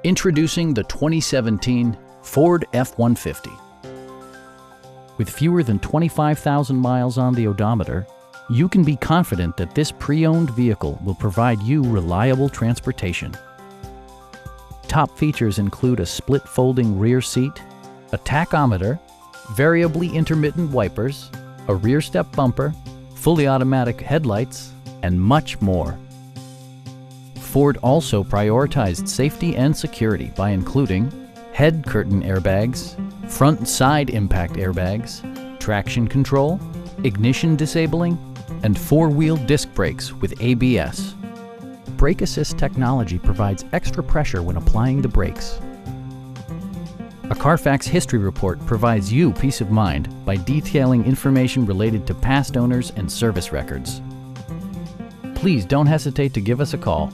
Introducing the 2017 Ford F-150. With fewer than 25,000 miles on the odometer, you can be confident that this pre-owned vehicle will provide you reliable transportation. Top features include a split folding rear seat, a tachometer, variably intermittent wipers, a rear step bumper, fully automatic headlights, and much more. Ford also prioritized safety and security by including head curtain airbags, front and side impact airbags, traction control, ignition disabling, and four-wheel disc brakes with ABS. Brake Assist technology provides extra pressure when applying the brakes. A Carfax history report provides you peace of mind by detailing information related to past owners and service records. Please don't hesitate to give us a call.